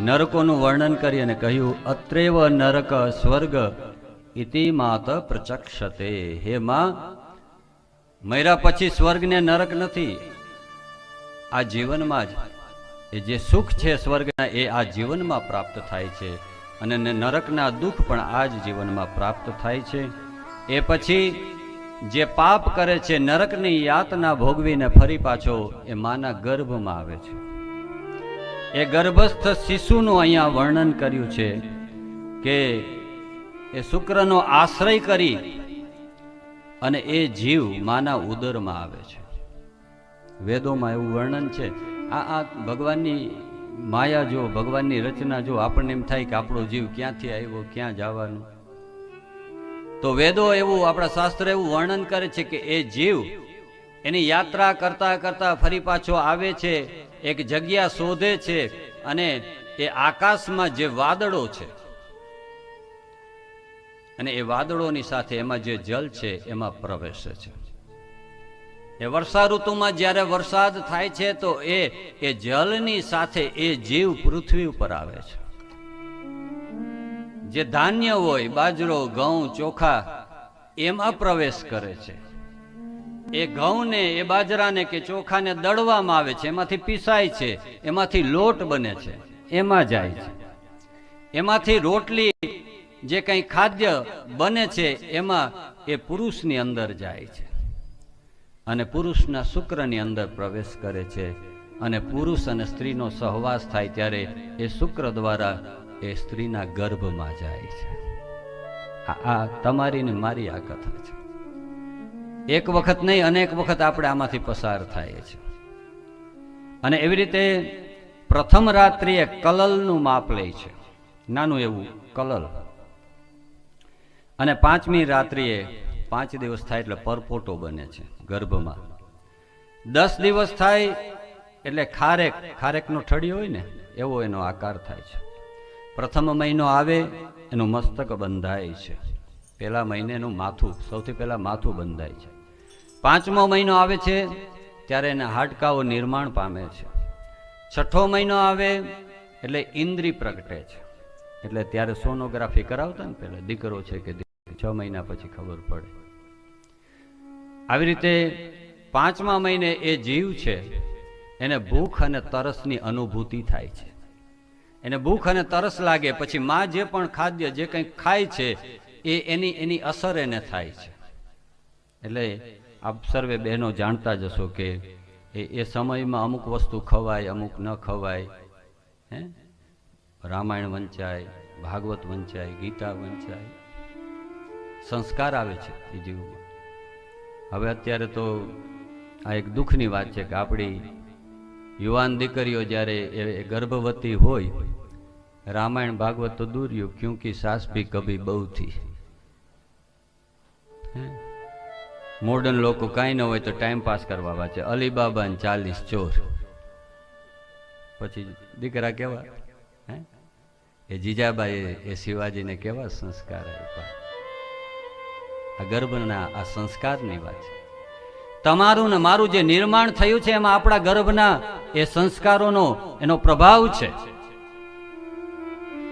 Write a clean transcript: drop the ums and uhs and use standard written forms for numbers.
નરકોનું વર્ણન કરી અને કહ્યું અત્રેવ નરક સ્વર્ગ ઇતિ માત પ્રચક્ષતે. હે માં, મર્યા પછી સ્વર્ગ ને નરક નથી, આ જીવનમાં જ એ જે સુખ છે સ્વર્ગના એ આ જીવનમાં પ્રાપ્ત થાય છે, અને નરકના દુઃખ પણ આ જ જીવનમાં પ્રાપ્ત થાય છે. એ પછી જે પાપ કરે છે, નરકની યાતના ભોગવીને ફરી પાછો એ માના ગર્ભમાં આવે છે. એ ગર્ભસ્થ શિશુનું અહીંયા વર્ણન કર્યું છે કે એ શુક્રનો આશ્રય કરી અને એ જીવ માના ઉદરમાં આવે છે. વેદોમાં એવું વર્ણન છે. આ ભગવાનની માયા જો, ભગવાનની રચના જો, આપણને એમ થાય કે આપણો જીવ ક્યાંથી આવ્યો, ક્યાં જવાનું, તો વેદો એવું, આપણા શાસ્ત્ર એવું વર્ણન કરે છે કે એ જીવ એની યાત્રા કરતા કરતા ફરી પાછો આવે છે, એક જગ્યા શોધે છે, અને એ આકાશમાં જે વાદળો છે અને એ વાદળોની સાથે એમાં જે જલ છે એમાં પ્રવેશે છે. એ વર્ષા ઋતુમાં જ્યારે વરસાદ થાય છે તો એ જલની સાથે એ જીવ પૃથ્વી ઉપર આવે છે. જે ધાન્ય હોય, બાજરો, ઘઉં, ચોખા, એમાં પ્રવેશ કરે છે. એ ઘઉંને, એ બાજરાને કે ચોખાને દળવામાં આવે છે, એમાંથી પીસાય છે, એમાંથી લોટ બને છે, એમાં જાય છે. એમાંથી રોટલી, જે કંઈ ખાદ્ય બને છે, એમાં એ પુરુષની અંદર જાય છે અને પુરુષના શુક્રની અંદર પ્રવેશ કરે છે. અને પુરુષ અને સ્ત્રીનો સહવાસ થાય ત્યારે એ શુક્ર દ્વારા એ સ્ત્રીના ગર્ભમાં જાય છે. આ તમારી ને મારી આ કથા છે. એક વખત નહીં, અનેક વખત આપણે આમાંથી પસાર થાય છે. અને એવી રીતે પ્રથમ રાત્રિએ કલલનું માપ લે છે, નાનું એવું કલલ. અને પાંચમી રાત્રિએ 5 દિવસ થાય એટલે પરપોટો બને છે ગર્ભમાં. 10 દિવસ થાય એટલે ખારેકનો ઠળિયો હોય ને એવો એનો આકાર થાય છે. પ્રથમ મહિનો આવે એનું મસ્તક બંધાય છે. પહેલા મહિને એનું માથું, સૌથી પહેલા માથું બંધાય છે. 5મો મહિનો આવે છે ત્યારે એના હાડકાઓ નિર્માણ પામે છે. 6ઠો મહિનો આવે એટલે ઇન્દ્રી પ્રગટે છે. એટલે ત્યારે સોનોગ્રાફી કરાવતા ને, પેલા દીકરો છે કે 6 મહિના પછી ખબર પડે. આવી રીતે 5મા મહિને એ જીવ છે એને ભૂખ અને તરસની અનુભૂતિ થાય છે. એને ભૂખ અને તરસ લાગે, પછી માં જે પણ ખાદ્ય, જે કંઈ ખાય છે એ એની અસર એને થાય છે. એટલે આપ સર્વે બહેનો જાણતા જ હશો કે એ સમયમાં અમુક વસ્તુ ખવાય, અમુક ન ખવાય. રામાયણ વંચાય, ભાગવત વંચાય, ગીતા વંચાય, સંસ્કાર આવે છે એ જીવમાં. હવે અત્યારે તો આ એક દુઃખની વાત છે કે આપણી યુવાન દીકરીઓ જ્યારે એ ગર્ભવતી હોય, રામાયણ ભાગવત તો દૂર રહ્યું, ક્યોંકि સાસ ભી કભી બહુ થી. મોડર્ન લોકો કાંઈ ન હોય તો ટાઈમ પાસ કરવા વાંચે અલીબાબા ને 40 ચોર. પછી દીકરા કેવા, એ જીજાબાઈ એ શિવાજીને કેવા સંસ્કાર આપ્યા. આ ગર્ભના આ સંસ્કારની વાત છે. તમારું ને મારું જે નિર્માણ થયું છે એમાં આપણા ગર્ભના એ સંસ્કારોનો એનો પ્રભાવ છે.